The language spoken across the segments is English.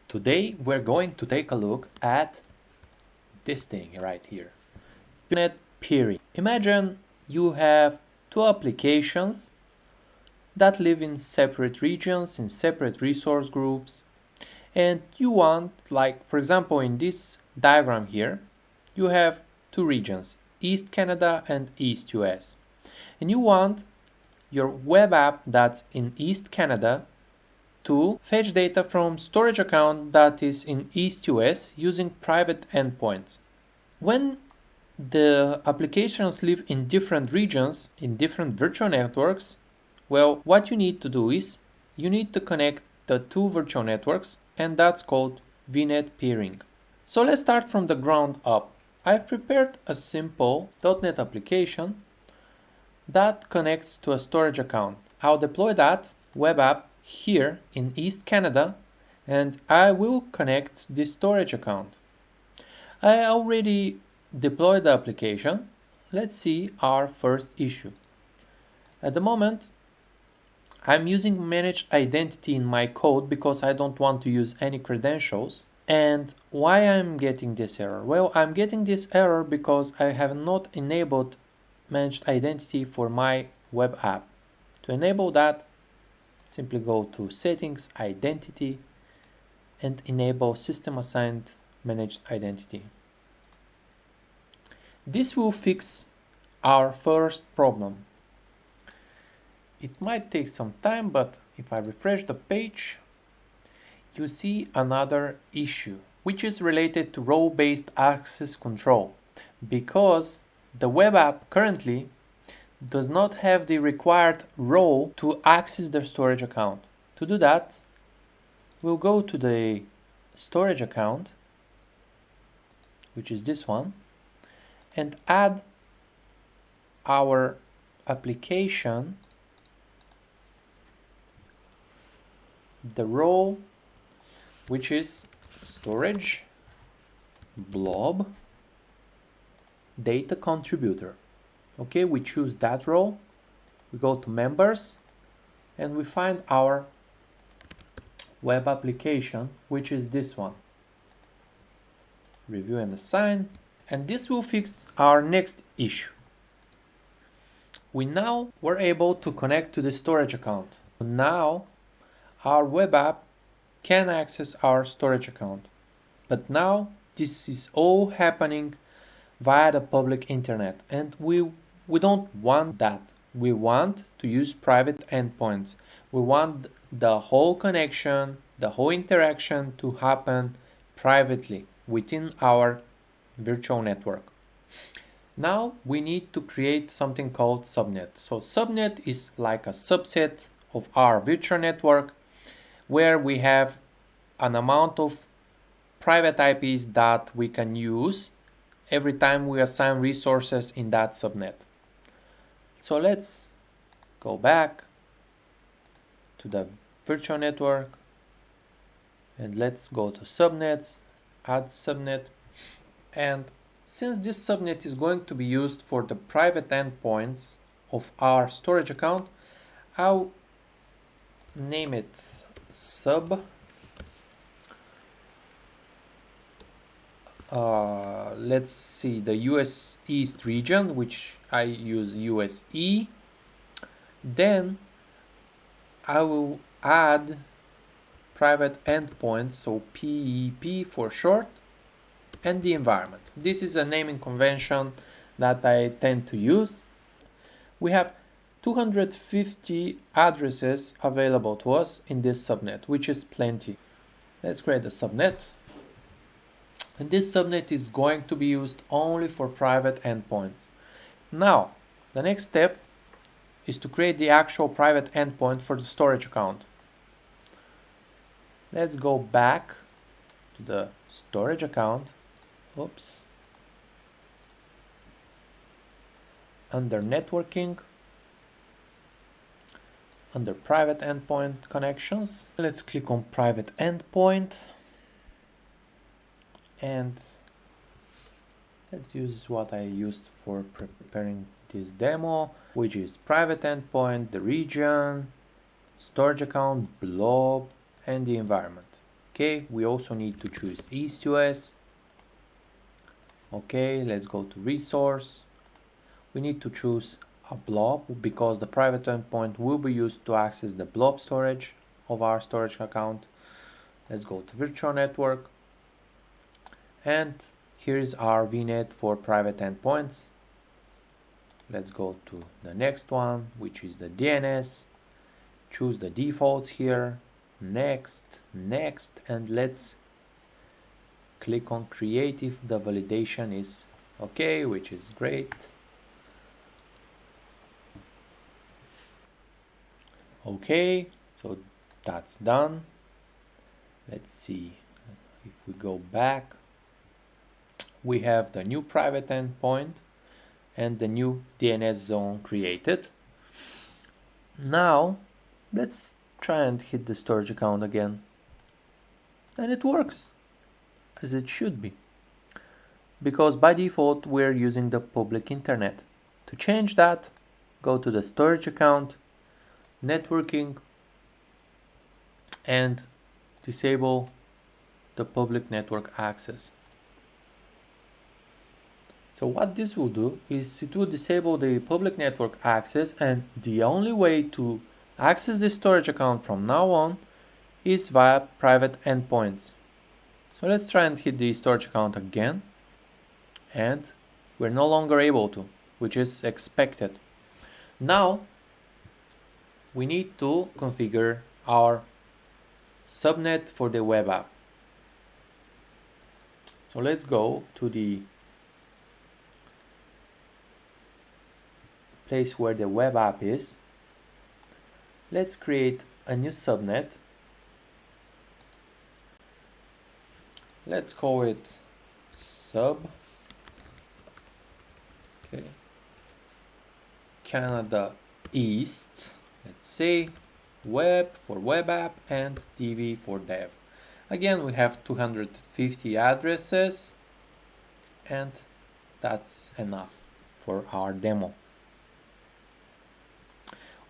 Today we're going to take a look at this thing right here. VNET peering. Imagine you have two applications that live in separate regions, in separate resource groups, and you want, like for example in this diagram here, you have two regions, East Canada and East US. And you want your web app that's in East Canada to fetch data from storage account that is in East US using private endpoints. When the applications live in different regions, in different virtual networks, well, what you need to do is you need to connect the two virtual networks, and that's called VNET peering. So let's start from the ground up. I've prepared a simple .NET application that connects to a storage account. I'll deploy that web app here in East Canada, and I will connect this storage account. I already deployed the application. Let's see our first issue. At the moment, I'm using managed identity in my code because I don't want to use any credentials. And why I'm getting this error? Well, I'm getting this error because I have not enabled managed identity for my web app. To enable that, simply go to Settings, Identity, and enable System Assigned Managed Identity. This will fix our first problem. It might take some time, but if I refresh the page, you see another issue, which is related to role-based access control, because the web app currently does not have the required role to access the storage account. To do that, we'll go to the storage account, which is this one, and add our application, the role, which is storage blob data contributor. Okay, we choose that role, we go to members, and we find our web application, which is this one. Review and assign, and this will fix our next issue. We now were able to connect to the storage account. Now our web app can access our storage account. But now this is all happening via the public internet, and we don't want that. We want to use private endpoints. We want the whole connection, the whole interaction to happen privately within our virtual network. Now we need to create something called subnet. So subnet is like a subset of our virtual network where we have an amount of private IPs that we can use every time we assign resources in that subnet. So let's go back to the virtual network and let's go to subnets, add subnet, and since this subnet is going to be used for the private endpoints of our storage account, I'll name it sub let's see, the US East region, which I use USE. Then I will add private endpoints, so PEP for short, and the environment. This is a naming convention that I tend to use. We have 250 addresses available to us in this subnet, which is plenty. Let's create a subnet. And this subnet is going to be used only for private endpoints. Now, the next step is to create the actual private endpoint for the storage account. Let's go back to the storage account. Oops. Under networking, under private endpoint connections, let's click on private endpoint. And let's use what I used for preparing this demo, which is private endpoint, the region, storage account, blob, and the environment. Okay, we also need to choose East US. Okay, let's go to resource. We need to choose a blob because the private endpoint will be used to access the blob storage of our storage account. Let's go to virtual network. And here is our VNet for private endpoints. Let's go to the next one, which is the DNS. Choose the defaults here. Next, next, and let's click on create if the validation is okay, which is great. Okay, so that's done. Let's see if we go back. We have the new private endpoint and the new DNS zone created. Now let's try and hit the storage account again, and it works as it should be, because by default we're using the public internet. To change that, go to the storage account, networking, and disable the public network access. So what this will do is it will disable the public network access, and the only way to access the storage account from now on is via private endpoints. So let's try and hit the storage account again, and we're no longer able to, which is expected. Now we need to configure our subnet for the web app. So let's go to the place where the web app is. Let's create a new subnet. Let's call it sub. Okay. Canada East. Let's say web for web app and TV for dev. Again, we have 250 addresses, and that's enough for our demo.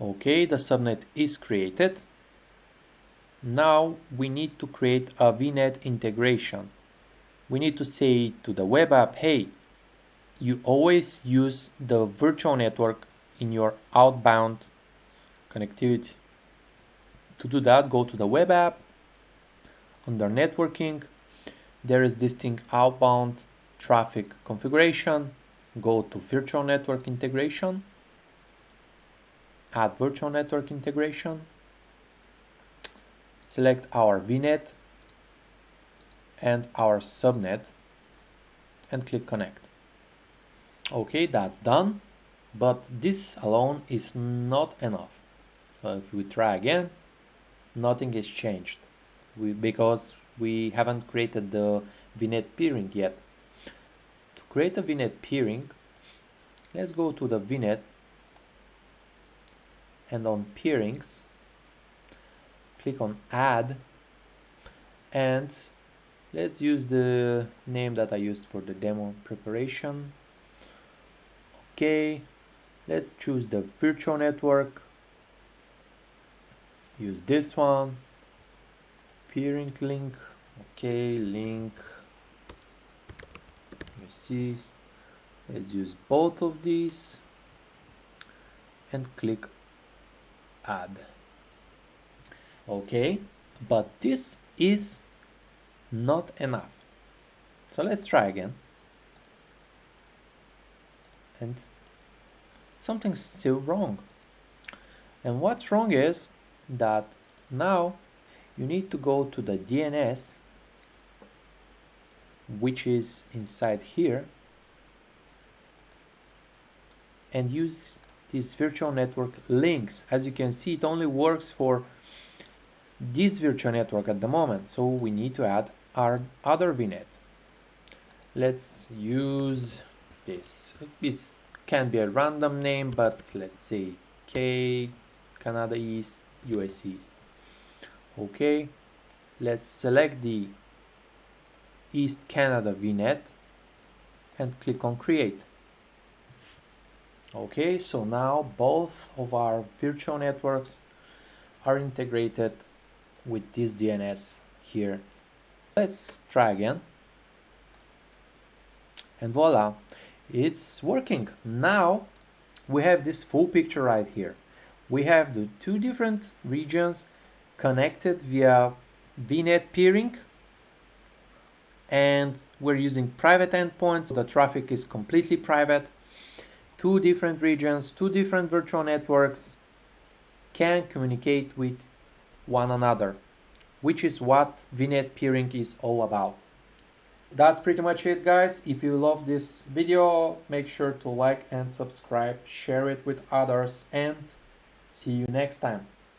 Okay, the subnet is created. Now we need to create a VNet integration. We need to say to the web app, hey, you always use the virtual network in your outbound connectivity. To do that, go to the web app. Under networking, there is distinct outbound traffic configuration. Go to virtual network integration. Add virtual network integration. Select our VNet and our subnet and click connect. Okay, that's done, but this alone is not enough. So if we try again, nothing is changed because we haven't created the VNet peering yet. To create a VNet peering, let's go to the VNet and on peerings, click on add, and let's use the name that I used for the demo preparation. Okay, let's choose the virtual network, use this one, peering link. Okay, link, you see, let's use both of these and click add. Okay, but this is not enough, so let's try again, and something's still wrong. And what's wrong is that now you need to go to the DNS, which is inside here, and use these virtual network links. As you can see, it only works for this virtual network at the moment, so we need to add our other VNet. Let's use this. It can be a random name, but let's say K, Canada East, US East. Okay, let's select the East Canada VNet and click on create. Okay, so now both of our virtual networks are integrated with this DNS here Let's try again. And voila, it's working. Now we have this full picture right here. We have the two different regions connected via VNET peering, and we're using private endpoints. The traffic is completely private. Two different regions, two different virtual networks can communicate with one another, which is what VNET peering is all about. That's pretty much it, guys. If you love this video, make sure to like and subscribe, share it with others, and see you next time.